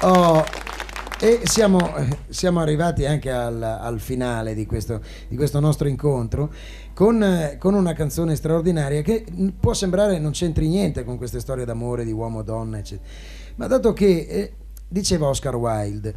Oh, e siamo arrivati anche al finale di questo nostro incontro con una canzone straordinaria che può sembrare non c'entri niente con queste storie d'amore di uomo-donna, eccetera. Ma dato che, diceva Oscar Wilde,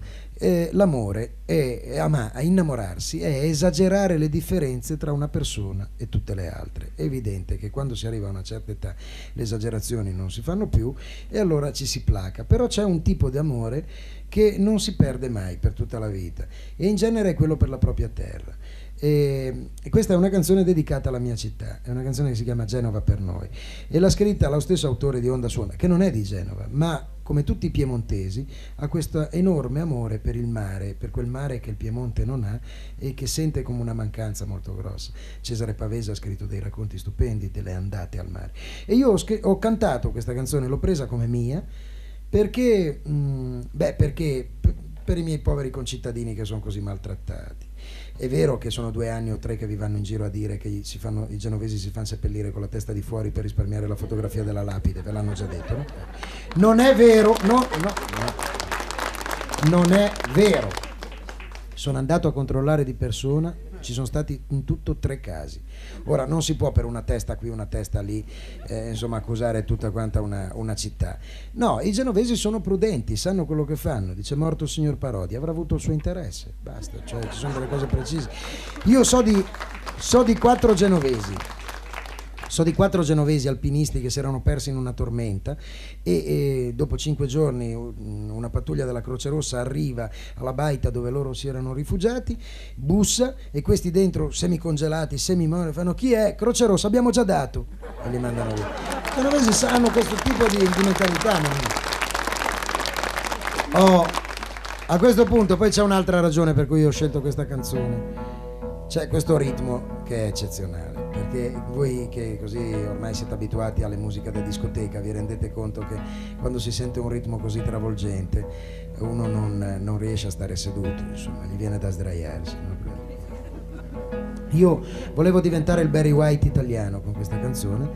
l'amore a innamorarsi è esagerare le differenze tra una persona e tutte le altre. È evidente che quando si arriva a una certa età le esagerazioni non si fanno più e allora ci si placa. Però c'è un tipo di amore che non si perde mai per tutta la vita e in genere è quello per la propria terra. E questa è una canzone dedicata alla mia città, è una canzone che si chiama Genova per noi e l'ha scritta lo stesso autore di Onda Suona, che non è di Genova, ma come tutti i piemontesi ha questo enorme amore per il mare, per quel mare che il Piemonte non ha e che sente come una mancanza molto grossa. Cesare Pavese ha scritto dei racconti stupendi delle andate al mare e io ho cantato questa canzone, l'ho presa come mia perché per i miei poveri concittadini che sono così maltrattati. È vero che sono 2 anni o 3 che vi vanno in giro a dire che i genovesi si fanno seppellire con la testa di fuori per risparmiare la fotografia della lapide, ve l'hanno già detto, no? Non è vero, no. Non è vero. Sono andato a controllare di persona, ci sono stati in tutto 3 casi. Ora non si può per una testa qui, una testa lì, insomma accusare tutta quanta una città. No, i genovesi sono prudenti, sanno quello che fanno. Dice morto il signor Parodi, avrà avuto il suo interesse, basta, cioè ci sono delle cose precise. Io so di 4 genovesi. So di 4 genovesi alpinisti che si erano persi in una tormenta e dopo 5 giorni una pattuglia della Croce Rossa arriva alla baita dove loro si erano rifugiati, bussa e questi dentro semicongelati, semimorti fanno chi è? Croce Rossa, abbiamo già dato e li mandano via. I genovesi hanno questo tipo di mentalità. A questo punto poi c'è un'altra ragione per cui io ho scelto questa canzone. C'è questo ritmo che è eccezionale, perché voi che così ormai siete abituati alle musiche da discoteca vi rendete conto che quando si sente un ritmo così travolgente uno non riesce a stare seduto, insomma, gli viene da sdraiarsi. Io volevo diventare il Barry White italiano con questa canzone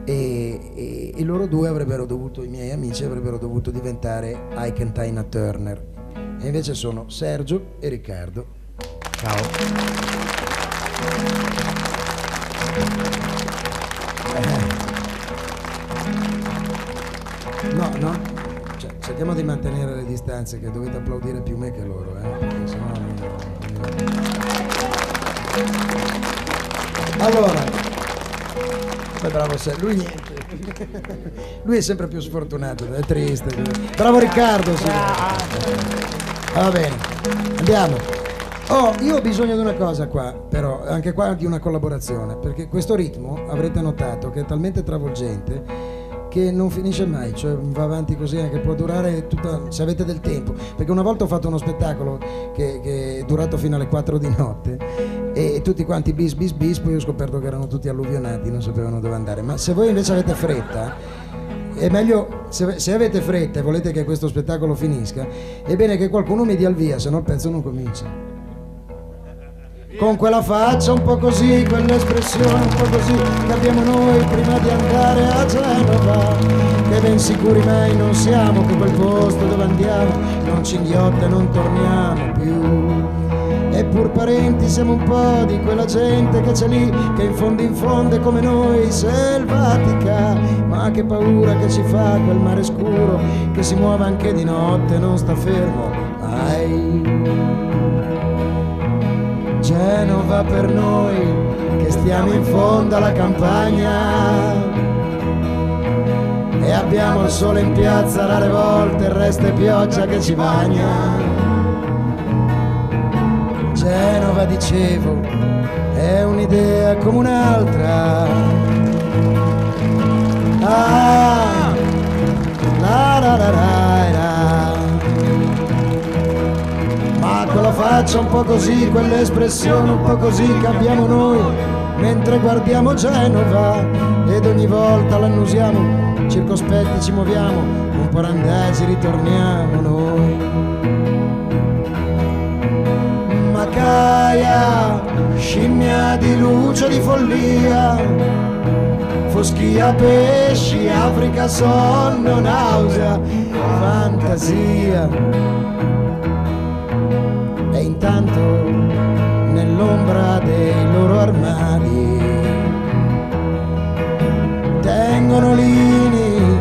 e loro due i miei amici avrebbero dovuto diventare Ike e Tina Turner e invece sono Sergio e Riccardo. Ciao. No, cerchiamo di mantenere le distanze, che dovete applaudire più me che loro, perché sennò Allora, bravo lui niente. Lui è sempre più sfortunato, è triste. Bravo Riccardo, sì. Va bene, andiamo. Io ho bisogno di una cosa qua, però, anche qua di una collaborazione, perché questo ritmo, avrete notato, che è talmente travolgente che non finisce mai, cioè va avanti così, anche può durare se avete del tempo, perché una volta ho fatto uno spettacolo che è durato fino alle 4 di notte e tutti quanti bis, poi ho scoperto che erano tutti alluvionati, non sapevano dove andare, ma se voi invece avete fretta, è meglio, se avete fretta e volete che questo spettacolo finisca, è bene che qualcuno mi dia il via, se no il pezzo non comincia. Con quella faccia un po' così, quell'espressione un po' così che abbiamo noi prima di andare a Genova, che ben sicuri mai non siamo che quel posto dove andiamo non ci inghiotta e non torniamo più. Eppur parenti siamo un po' di quella gente che c'è lì, che in fondo è come noi, selvatica, ma che paura che ci fa quel mare scuro che si muove anche di notte e non sta fermo mai. Genova per noi che stiamo in fondo alla campagna e abbiamo il sole in piazza rare volte, il resto è pioggia che ci bagna. Genova, dicevo, è un'idea come un'altra. La faccia un po' così, quell'espressione un po' così che abbiamo noi mentre guardiamo Genova ed ogni volta l'annusiamo, circospetti ci muoviamo, un po' randaggi ritorniamo noi. Macaia, scimmia di luce di follia, foschia pesci, Africa sonno, nausea, fantasia. E intanto nell'ombra dei loro armadi tengono lini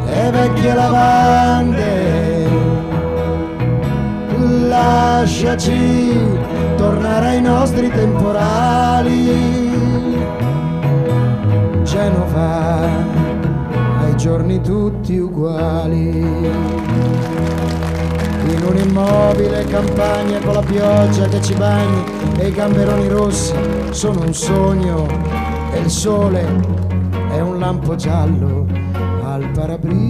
e vecchie lavande. Lasciaci tornare ai nostri temporali. Genova, ai giorni tutti uguali. In un'immobile campagna con la pioggia che ci bagna e i gamberoni rossi sono un sogno e il sole è un lampo giallo al parabris.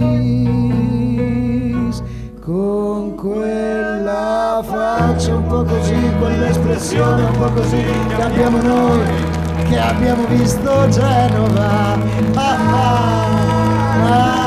Con quella faccia un po' così, quell'espressione un po' così che abbiamo noi, che abbiamo visto Genova. Ah, ah, ah,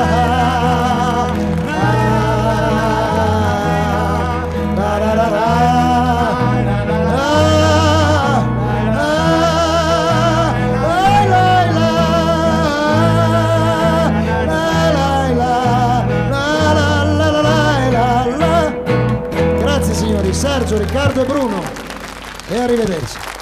Sergio, Riccardo e Bruno, e arrivederci.